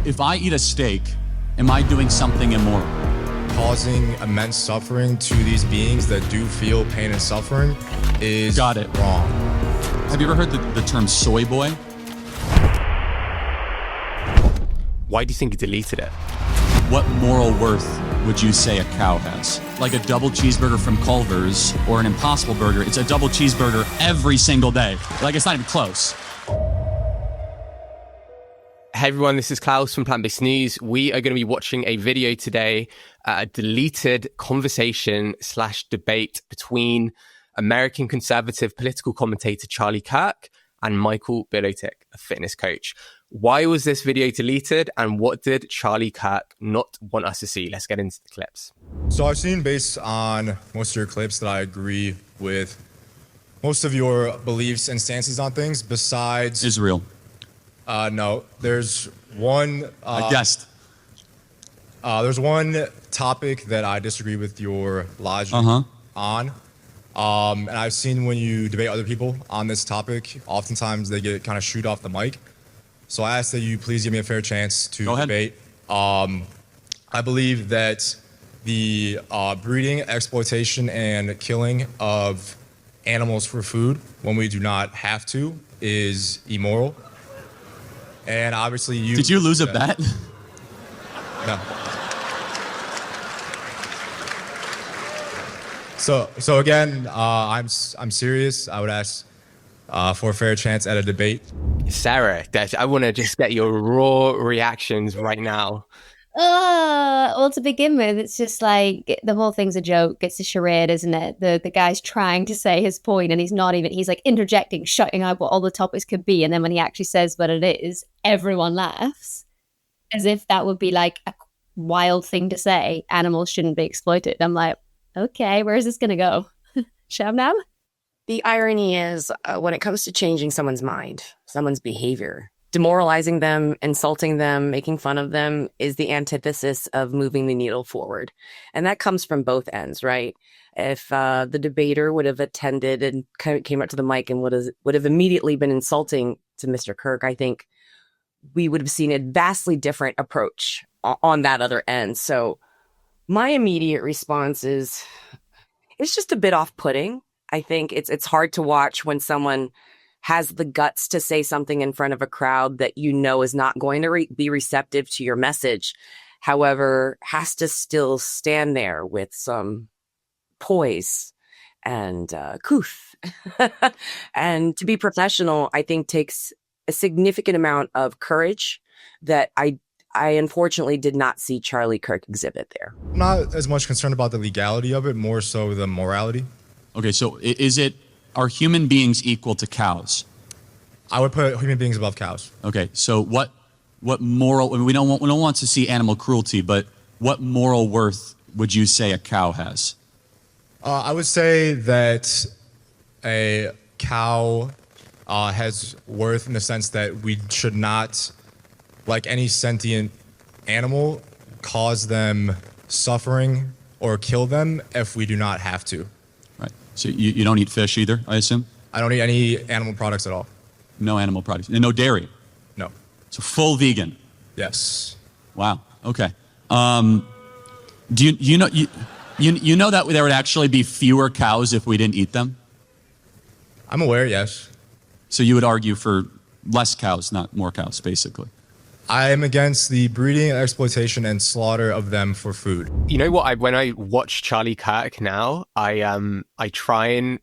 If I eat a steak, am I doing something immoral? Causing immense suffering to these beings that do feel pain and suffering is Got it. wrong. Have you ever heard the term soy boy? Why do you think he deleted it? What moral worth would you say a cow has? Like a double cheeseburger from Culver's or an Impossible Burger, it's a double cheeseburger every single day. Like, it's not even close. Hey everyone, this is Klaus from Plant-Based News. We are going to be watching a video today, a deleted conversation/debate between American conservative political commentator Charlie Kirk and Michael Bilotich, a fitness coach. Why was this video deleted and what did Charlie Kirk not want us to see? Let's get into the clips. So I've seen, based on most of your clips, that I agree with most of your beliefs and stances on things besides Israel. No, there's one. I guessed. There's one topic that I disagree with your logic on. And I've seen when you debate other people on this topic, oftentimes they get kind of shoot off the mic. So I ask that you please give me a fair chance to debate. I believe that the breeding, exploitation, and killing of animals for food when we do not have to is immoral. And obviously you... Did you lose a bet? No. So again, I'm serious. I would ask for a fair chance at a debate. Sarah, I want to just get your raw reactions right now. Well, to begin with, it's just like the whole thing's a joke. It's a charade, isn't it? The guy's trying to say his point and he's like interjecting, shouting out what all the topics could be. And then when he actually says what it is, everyone laughs as if that would be like a wild thing to say. Animals shouldn't be exploited. I'm like, okay, where is this going to go? Shabnam? The irony is when it comes to changing someone's mind, someone's behavior, demoralizing them, insulting them, making fun of them is the antithesis of moving the needle forward. And that comes from both ends, right? If the debater would have attended and came up to the mic and would have immediately been insulting to Mr. Kirk, I think we would have seen a vastly different approach on that other end. So my immediate response is, it's just a bit off-putting. I think it's hard to watch when someone has the guts to say something in front of a crowd that you know is not going to be receptive to your message. However, has to still stand there with some poise and couth. And to be professional, I think takes a significant amount of courage that I unfortunately did not see Charlie Kirk exhibit there. I'm not as much concerned about the legality of it, more so the morality. Okay, so are human beings equal to cows? I would put human beings above cows. Okay, so what moral, we don't want to see animal cruelty, but what moral worth would you say a cow has? I would say that a cow has worth in the sense that we should not, like any sentient animal, cause them suffering or kill them if we do not have to. Right. So you don't eat fish either, I assume? I don't eat any animal products at all. No animal products. And no dairy? No. So full vegan? Yes. Wow. Okay. Do you know that there would actually be fewer cows if we didn't eat them? I'm aware, yes. So you would argue for less cows, not more cows, basically? I am against the breeding, exploitation, and slaughter of them for food. You know what? When I watch Charlie Kirk now, I try and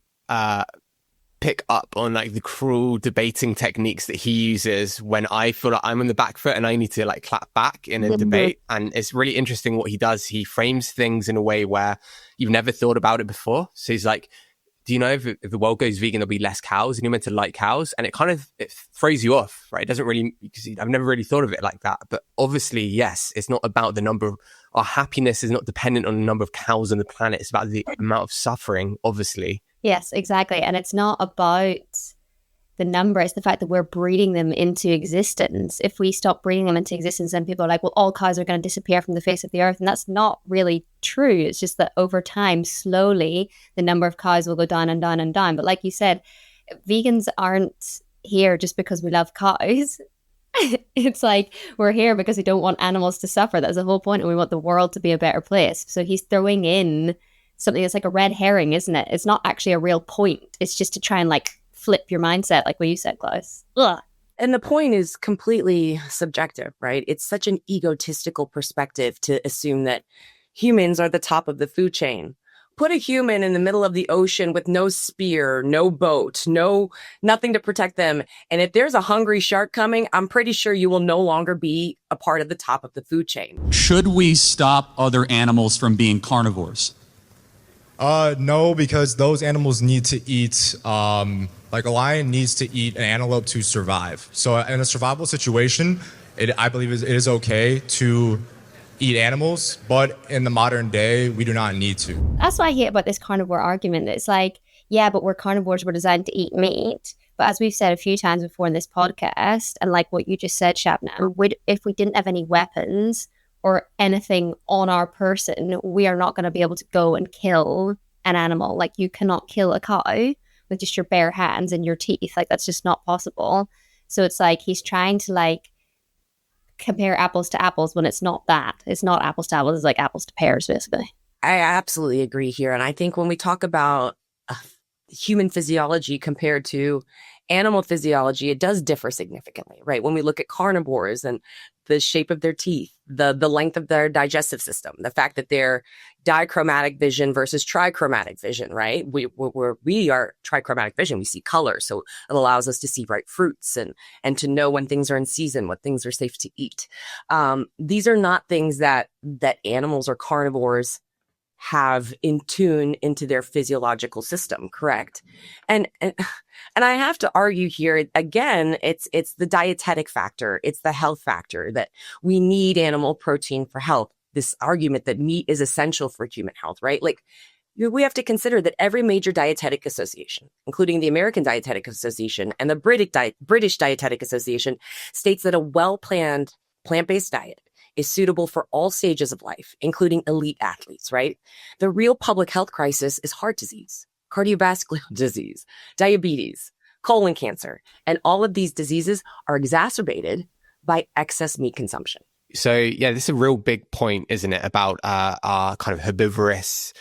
pick up on like the cruel debating techniques that he uses when I feel like I'm on the back foot and I need to like clap back in a debate. And it's really interesting what he does. He frames things in a way where you've never thought about it before. So he's like, do you know if the world goes vegan, there'll be less cows and you're meant to like cows? And it throws you off, right? It doesn't really, because I've never really thought of it like that. But obviously, yes, it's not about the number of, our happiness is not dependent on the number of cows on the planet. It's about the amount of suffering, obviously. Yes, exactly. And it's not about the number, it's the fact that we're breeding them into existence. If we stop breeding them into existence, then people are like, well, all cows are going to disappear from the face of the earth. And that's not really true. It's just that over time, slowly, the number of cows will go down and down and down. But like you said, vegans aren't here just because we love cows. It's like, we're here because we don't want animals to suffer. That's the whole point, and we want the world to be a better place. So he's throwing in something that's like a red herring, isn't it? It's not actually a real point. It's just to try and like flip your mindset, like what you said, Klaus. Ugh. And the point is completely subjective, right? It's such an egotistical perspective to assume that humans are the top of the food chain. Put a human in the middle of the ocean with no spear, no boat, nothing to protect them. And if there's a hungry shark coming, I'm pretty sure you will no longer be a part of the top of the food chain. Should we stop other animals from being carnivores? No, because those animals need to eat, like a lion needs to eat an antelope to survive. So in a survival situation, I believe it is okay to eat animals, but in the modern day, we do not need to. That's what I hate about this carnivore argument. It's like, yeah, but we're carnivores, we're designed to eat meat. But as we've said a few times before in this podcast, and like what you just said, Shabnam, if we didn't have any weapons or anything on our person, we are not going to be able to go and kill an animal. Like, you cannot kill a cow with just your bare hands and your teeth. Like, that's just not possible. So it's like he's trying to like compare apples to apples when it's not that. It's not apples to apples. It's like apples to pears, basically. I absolutely agree here. And I think when we talk about human physiology compared to animal physiology, it does differ significantly, right? When we look at carnivores and the shape of their teeth, the length of their digestive system, the fact that they're dichromatic vision versus trichromatic vision, right? We are trichromatic vision. We see color. So it allows us to see ripe fruits and to know when things are in season, what things are safe to eat. These are not things that animals or carnivores have in tune into their physiological system, correct? And I have to argue here again, it's the dietetic factor, it's the health factor that we need animal protein for health. This argument that meat is essential for human health, right? Like, we have to consider that every major dietetic association, including the American Dietetic Association and the British Dietetic Association, states that a well-planned plant-based diet is suitable for all stages of life, including elite athletes, right? The real public health crisis is heart disease, cardiovascular disease, diabetes, colon cancer, and all of these diseases are exacerbated by excess meat consumption. So yeah, this is a real big point, isn't it, about our kind of herbivorous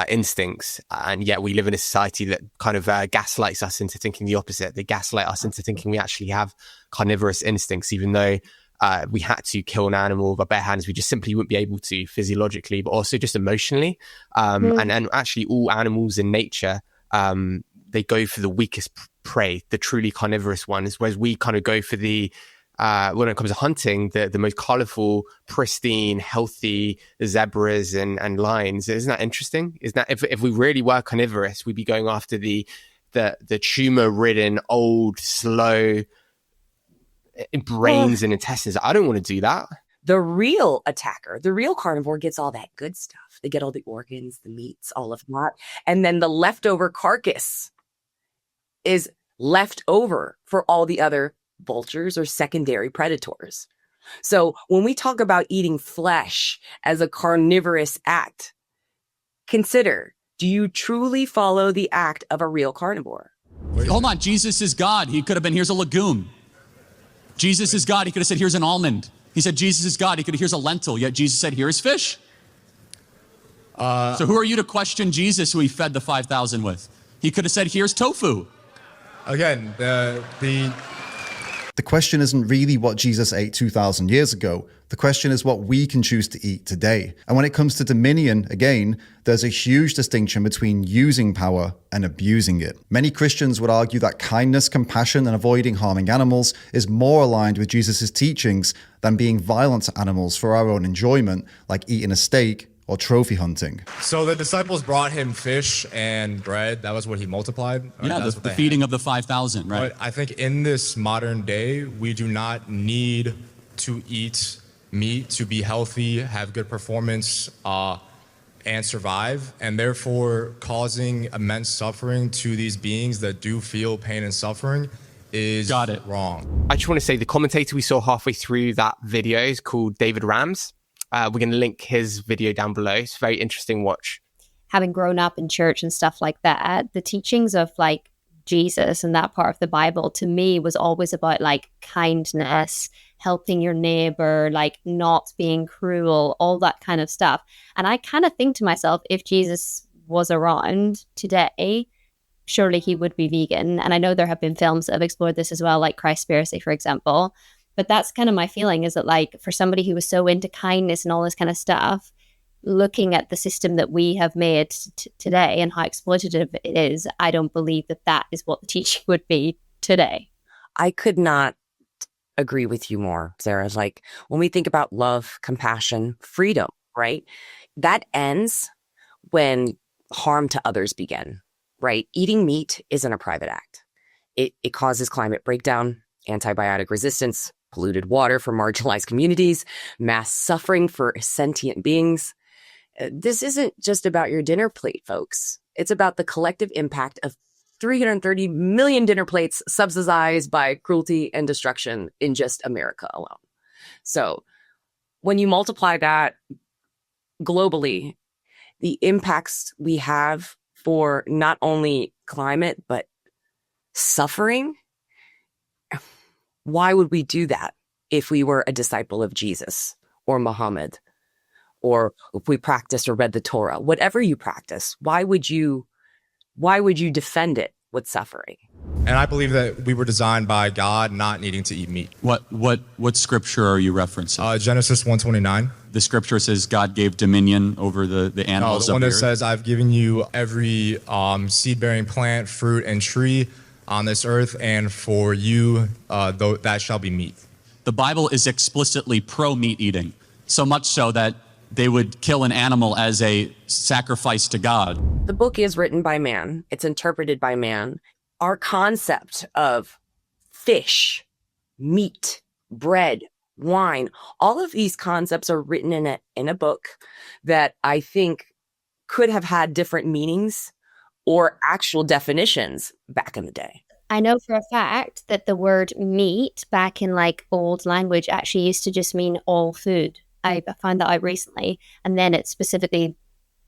instincts, and yet we live in a society that kind of gaslights us into thinking the opposite. They gaslight us into thinking we actually have carnivorous instincts, even though we had to kill an animal with our bare hands. We just simply wouldn't be able to physiologically, but also just emotionally. And actually all animals in nature, they go for the weakest prey, the truly carnivorous ones, whereas we kind of go for the, when it comes to hunting, the most colorful, pristine, healthy zebras and lions. Isn't that interesting? Isn't that, if we really were carnivorous, we'd be going after the tumor-ridden, old, slow brains and intestines. I don't want to do that. The real attacker, the real carnivore gets all that good stuff. They get all the organs, the meats, all of that. And then the leftover carcass is left over for all the other vultures or secondary predators. So when we talk about eating flesh as a carnivorous act, consider, do you truly follow the act of a real carnivore? Hold on, Jesus is God. He could have been, here's a legume. Jesus is God. He could have said, here's an almond. He said, Jesus is God. He could have, here's a lentil. Yet Jesus said, here's fish. So who are you to question Jesus, who he fed the 5,000 with? He could have said, here's tofu. Again, the question isn't really what Jesus ate 2,000 years ago. The question is what we can choose to eat today. And when it comes to dominion, again, there's a huge distinction between using power and abusing it. Many Christians would argue that kindness, compassion, and avoiding harming animals is more aligned with Jesus' teachings than being violent to animals for our own enjoyment, like eating a steak or trophy hunting. So the disciples brought him fish and bread. That was what he multiplied. Yeah, the feeding of the 5,000, right? But I think in this modern day, we do not need to eat meat to be healthy, have good performance, and survive, and therefore causing immense suffering to these beings that do feel pain and suffering is wrong. I just want to say the commentator we saw halfway through that video is called David Rams. We're going to link his video down below. It's a very interesting watch. Having grown up in church and stuff like that, the teachings of like Jesus and that part of the Bible to me was always about like kindness helping your neighbor, like not being cruel, all that kind of stuff. And I kind of think to myself, if Jesus was around today, surely he would be vegan. And I know there have been films that have explored this as well, like Christspiracy, for example. But that's kind of my feeling, is that like for somebody who was so into kindness and all this kind of stuff, looking at the system that we have made today and how exploitative it is, I don't believe that that is what the teaching would be today. I could not agree with you more, Sarah. Like when we think about love, compassion, freedom, right? That ends when harm to others begin, right? Eating meat isn't a private act. It causes climate breakdown, antibiotic resistance, polluted water for marginalized communities, mass suffering for sentient beings. This isn't just about your dinner plate, folks. It's about the collective impact of 330 million dinner plates subsidized by cruelty and destruction in just America alone. So when you multiply that globally, the impacts we have for not only climate, but suffering, why would we do that if we were a disciple of Jesus or Muhammad, or if we practiced or read the Torah? Whatever you practice, why would you defend it with suffering? And I believe that we were designed by God not needing to eat meat. What scripture are you referencing? Genesis 1:29. The scripture says God gave dominion over the animals. The one of that the says, I've given you every seed-bearing plant, fruit, and tree on this earth, and for you, that shall be meat. The Bible is explicitly pro-meat eating, so much so that they would kill an animal as a sacrifice to God. The book is written by man. It's interpreted by man. Our concept of fish, meat, bread, wine, all of these concepts are written in a book that I think could have had different meanings or actual definitions back in the day. I know for a fact that the word meat back in like old language actually used to just mean all food. I found that out recently. And then it specifically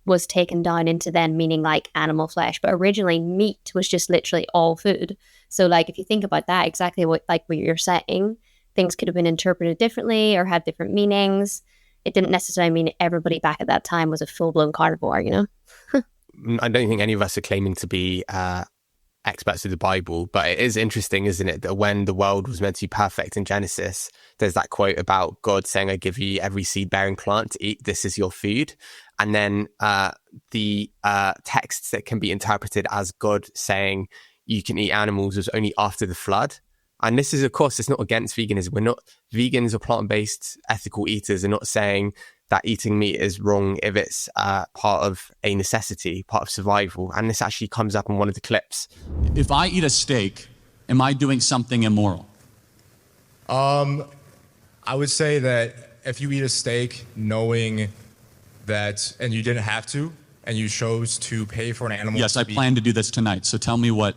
was taken down into then meaning like animal flesh. But originally meat was just literally all food. So like if you think about that, exactly what you're saying, things could have been interpreted differently or had different meanings. It didn't necessarily mean everybody back at that time was a full-blown carnivore, you know? I don't think any of us are claiming to be experts of the Bible, but it is interesting, isn't it, that when the world was meant to be perfect in Genesis, there's that quote about God saying, I give you every seed-bearing plant to eat, this is your food. And then the texts that can be interpreted as God saying you can eat animals was only after the flood. And this is, of course, it's not against veganism. We're not, vegans or plant-based ethical eaters are not saying that eating meat is wrong if it's part of a necessity, part of survival. And this actually comes up in one of the clips. If I eat a steak, am I doing something immoral? I would say that if you eat a steak knowing that, and you didn't have to, and you chose to pay for an animal. Yes, I plan to do this tonight. So tell me what.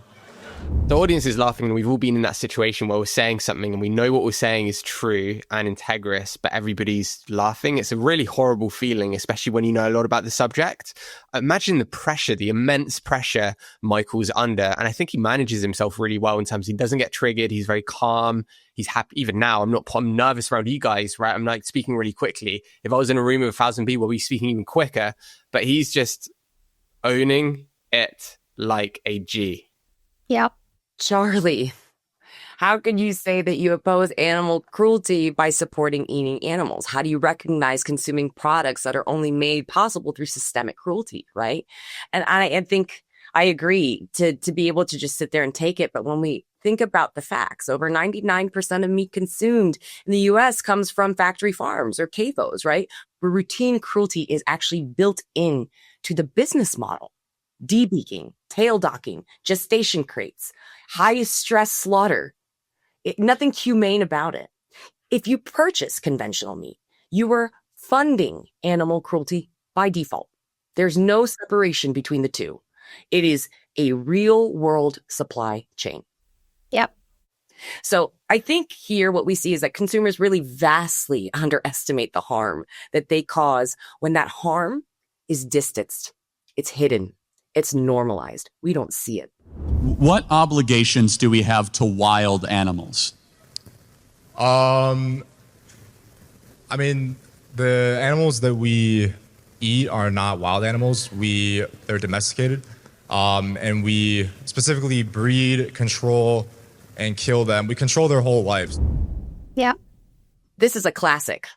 The audience is laughing, and we've all been in that situation where we're saying something and we know what we're saying is true and integrous, but everybody's laughing. It's a really horrible feeling, especially when you know a lot about the subject. Imagine the pressure, the immense pressure Michael's under. And I think he manages himself really well in terms of he doesn't get triggered. He's very calm. He's happy. Even now, I'm nervous around you guys, right? I'm like speaking really quickly. If I was in a room with 1,000 people, I'd be speaking even quicker. But he's just owning it like a G. Yep. Charlie, how could you say that you oppose animal cruelty by supporting eating animals? How do you recognize consuming products that are only made possible through systemic cruelty, right? And I think I agree to be able to just sit there and take it. But when we think about the facts, over 99% of meat consumed in the U.S. comes from factory farms or CAFOs, right? Where routine cruelty is actually built in to the business model. Debeaking, tail docking, gestation crates, high stress slaughter. Nothing humane about it. If you purchase conventional meat, you are funding animal cruelty by default. There's no separation between the two. It is a real world supply chain. Yep. So I think here what we see is that consumers really vastly underestimate the harm that they cause when that harm is distanced. It's hidden. It's normalized. We don't see it. What obligations do we have to wild animals? I mean, the animals that we eat are not wild animals. They're domesticated, and we specifically breed, control, and kill them. We control their whole lives. Yeah. This is a classic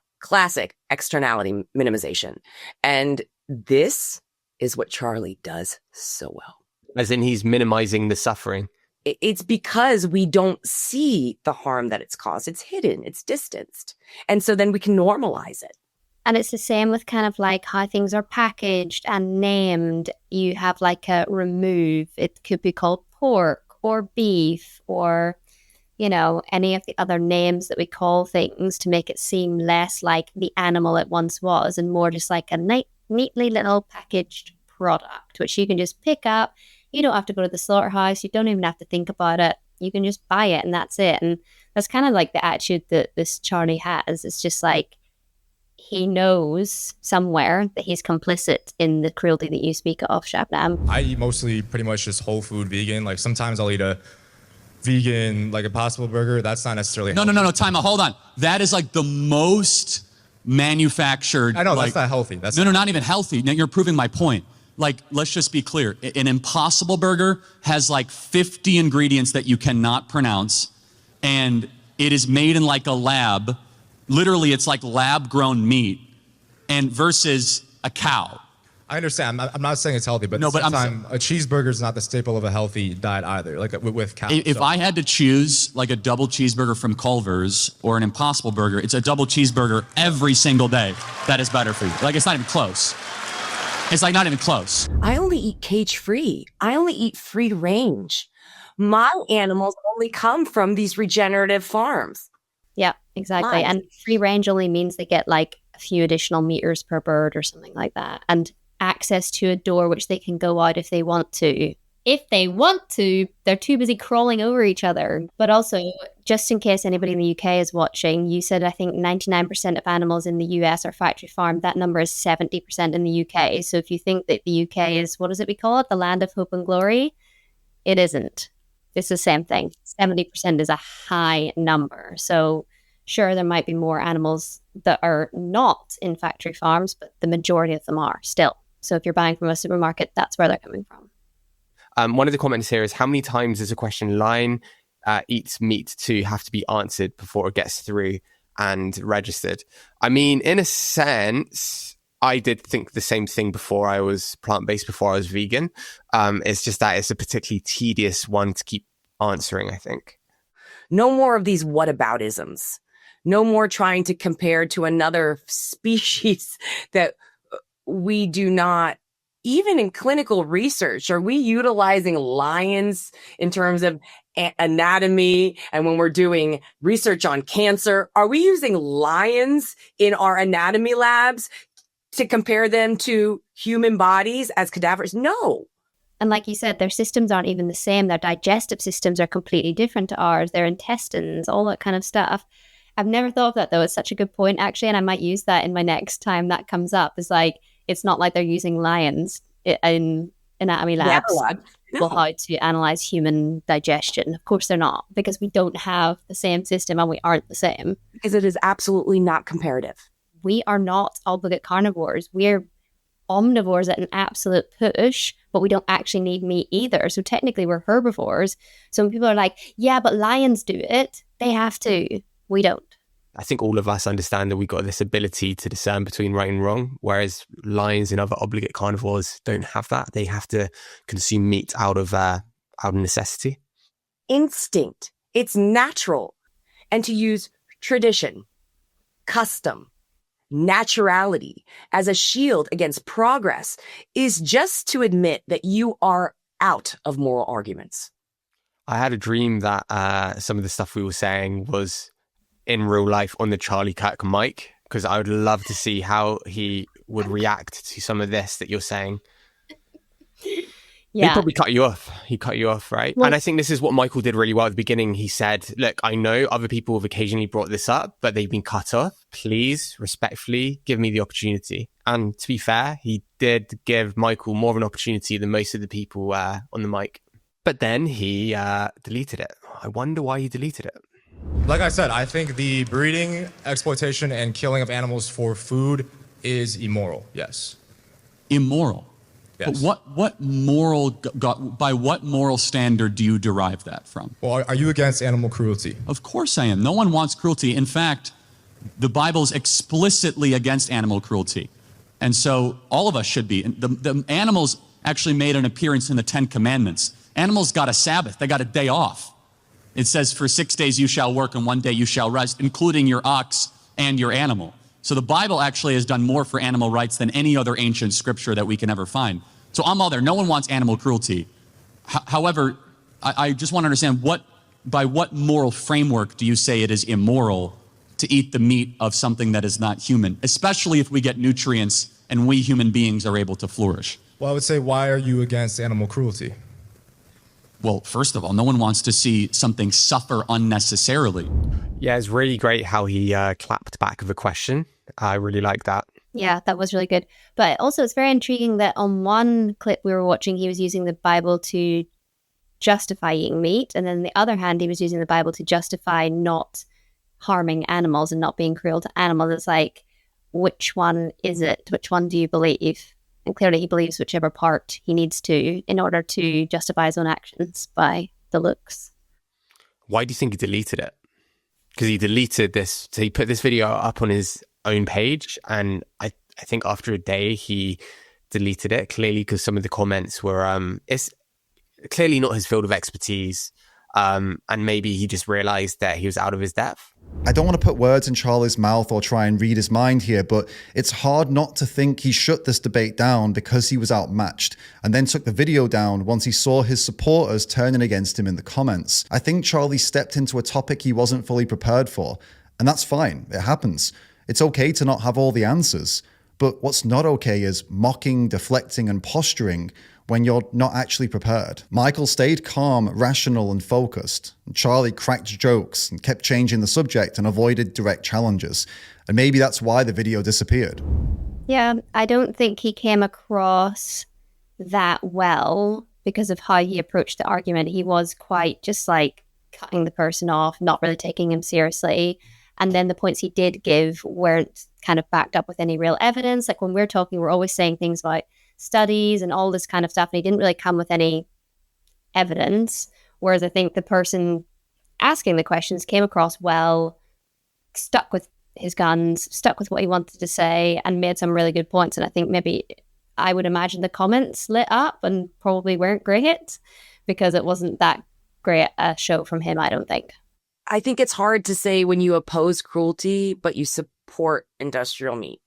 externality minimization. And this is what Charlie does so well. As in he's minimizing the suffering. It's because we don't see the harm that it's caused. It's hidden, it's distanced. And so then we can normalize it. And it's the same with kind of like how things are packaged and named. You have like a remove. It could be called pork or beef or, you know, any of the other names that we call things to make it seem less like the animal it once was and more just like a neatly little packaged product, which you can just pick up. You don't have to go to the slaughterhouse. You don't even have to think about it. You can just buy it and that's it. And that's kind of like the attitude that this Charlie has. It's just like he knows somewhere that he's complicit in the cruelty that you speak of, Shabnam. I eat mostly pretty much just whole food vegan. Like sometimes I'll eat a vegan, like Impossible Burger. That's not necessarily healthy. No, time out. Hold on. That is like the most manufactured. I know, like, that's not healthy. That's not even healthy. Now you're proving my point. Like, let's just be clear. An Impossible Burger has like 50 ingredients that you cannot pronounce, and it is made in like a lab. Literally, it's like lab-grown meat, and versus a cow. I understand. I'm not saying it's healthy, but No, at the but same time, a cheeseburger is not the staple of a healthy diet either, like with cows. If I had to choose like a double cheeseburger from Culver's or an Impossible Burger, it's a double cheeseburger every single day that is better for you. Like, it's not even close. It's like not even close. I only eat cage-free. I only eat free range. My animals only come from these regenerative farms. Yeah, exactly. Nice. And free range only means they get like a few additional meters per bird or something like that. And access to a door which they can go out if they want to. If they want to, they're too busy crawling over each other. But also, just in case anybody in the UK is watching, you said I think 99% of animals in the US are factory farmed. That number is 70% in the UK. So if you think that the UK is, what is it we call it? The land of hope and glory? It isn't. It's the same thing. 70% is a high number. So sure, there might be more animals that are not in factory farms, but the majority of them are still. So if you're buying from a supermarket, that's where they're coming from. One of the comments here is, how many times does a question lion eats meat to have to be answered before it gets through and registered? I mean, in a sense, I did think the same thing before I was plant-based, before I was vegan. It's just that it's a particularly tedious one to keep answering, I think. No more of these whataboutisms. No more trying to compare to another species that we do not. Even in clinical research, are we utilizing lions in terms of anatomy? And when we're doing research on cancer, are we using lions in our anatomy labs to compare them to human bodies as cadavers? No. And like you said, their systems aren't even the same. Their digestive systems are completely different to ours. Their intestines, all that kind of stuff. I've never thought of that, though. It's such a good point, actually. And I might use that in my next time that comes up. It's like, it's not like they're using lions in anatomy labs for how to analyze human digestion. Of course they're not, because we don't have the same system and we aren't the same. Because it is absolutely not comparative. We are not obligate carnivores. We're omnivores at an absolute push, but we don't actually need meat either. So technically we're herbivores. So when people are like, yeah, but lions do it, they have to. We don't. I think all of us understand that we've got this ability to discern between right and wrong, whereas lions and other obligate carnivores don't have that. They have to consume meat out of necessity. Instinct. It's natural. And to use tradition, custom, naturality as a shield against progress is just to admit that you are out of moral arguments. I had a dream that some of the stuff we were saying was in real life on the Charlie Kirk mic, because I would love to see how he would react to some of this that you're saying. Yeah. He probably cut you off. He cut you off, right? Well, and I think this is what Michael did really well at the beginning. He said, look, I know other people have occasionally brought this up, but they've been cut off. Please, respectfully, give me the opportunity. And to be fair, he did give Michael more of an opportunity than most of the people on the mic. But then he deleted it. I wonder why he deleted it. Like I said, I think the breeding, exploitation, and killing of animals for food is immoral. Yes. Immoral. Yes. But by what moral standard do you derive that from? Well, are you against animal cruelty? Of course I am. No one wants cruelty. In fact, the Bible's explicitly against animal cruelty. And so all of us should be. And the animals actually made an appearance in the 10 Commandments. Animals got a Sabbath. They got a day off. It says, for 6 days you shall work and 1 day you shall rest, including your ox and your animal. So the Bible actually has done more for animal rights than any other ancient scripture that we can ever find. So I'm all there. No one wants animal cruelty. However, I just want to understand by what moral framework do you say it is immoral to eat the meat of something that is not human, especially if we get nutrients and we human beings are able to flourish? Well, I would say, why are you against animal cruelty? Well, first of all, no one wants to see something suffer unnecessarily. Yeah, it's really great how he clapped back with a question. I really like that. Yeah, that was really good. But also, it's very intriguing that on one clip we were watching, he was using the Bible to justify eating meat. And then on the other hand, he was using the Bible to justify not harming animals and not being cruel to animals. It's like, which one is it? Which one do you believe? And clearly he believes whichever part he needs to in order to justify his own actions by the looks. Why do you think he deleted it? Because he deleted this. So he put this video up on his own page. And I think after a day, he deleted it, clearly because some of the comments were, it's clearly not his field of expertise. And maybe he just realized that he was out of his depth. I don't want to put words in Charlie's mouth or try and read his mind here, but it's hard not to think he shut this debate down because he was outmatched and then took the video down once he saw his supporters turning against him in the comments. I think Charlie stepped into a topic he wasn't fully prepared for, and that's fine. It happens. It's okay to not have all the answers, but what's not okay is mocking, deflecting, and posturing when you're not actually prepared. Michael stayed calm, rational, and focused. Charlie cracked jokes and kept changing the subject and avoided direct challenges. And maybe that's why the video disappeared. Yeah, I don't think he came across that well because of how he approached the argument. He was quite just like cutting the person off, not really taking him seriously. And then the points he did give weren't kind of backed up with any real evidence. Like when we're talking, we're always saying things about studies and all this kind of stuff, and he didn't really come with any evidence, whereas I think the person asking the questions came across well, stuck with his guns, stuck with what he wanted to say, and made some really good points. And I think maybe, I would imagine the comments lit up and probably weren't great because it wasn't that great a show from him, I don't think. I think it's hard to say when you oppose cruelty, but you support industrial meat.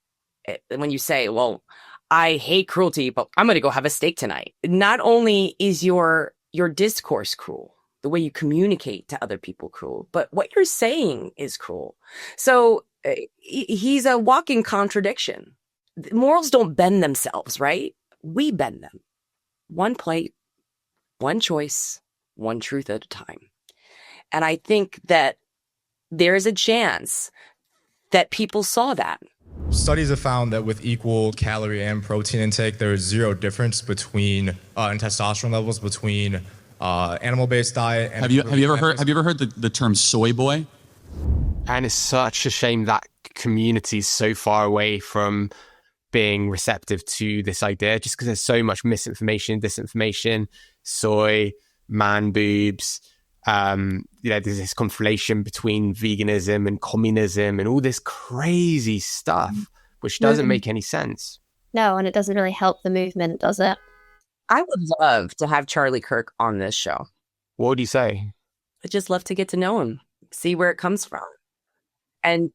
When you say, well, I hate cruelty, but I'm going to go have a steak tonight. Not only is your discourse cruel, the way you communicate to other people cruel, but what you're saying is cruel. So he's a walking contradiction. Morals don't bend themselves, right? We bend them. One plate, one choice, one truth at a time. And I think that there is a chance that people saw that. Studies have found that with equal calorie and protein intake, there is zero difference between in testosterone levels between animal-based diet and have you ever heard the term soy boy? And it's such a shame that community is so far away from being receptive to this idea, just because there's so much misinformation, disinformation, soy, man boobs. There's this conflation between veganism and communism and all this crazy stuff, which doesn't make any sense. No, and it doesn't really help the movement, does it? I would love to have Charlie Kirk on this show. What would you say? I'd just love to get to know him, see where it comes from, and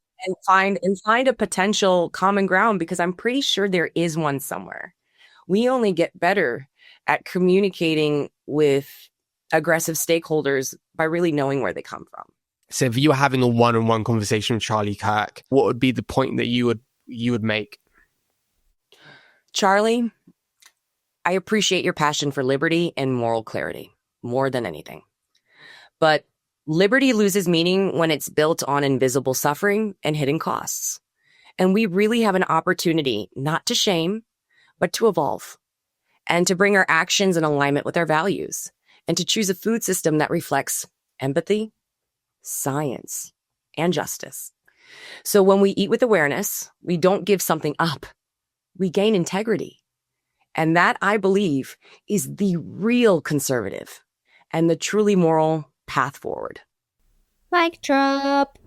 find a potential common ground, because I'm pretty sure there is one somewhere. We only get better at communicating with aggressive stakeholders by really knowing where they come from. So if you were having a one-on-one conversation with Charlie Kirk, what would be the point that you would make? Charlie, I appreciate your passion for liberty and moral clarity more than anything. But liberty loses meaning when it's built on invisible suffering and hidden costs. And we really have an opportunity not to shame, but to evolve and to bring our actions in alignment with our values, and to choose a food system that reflects empathy, science, and justice. So when we eat with awareness, we don't give something up. We gain integrity. And that, I believe, is the real conservative and the truly moral path forward. Mic drop.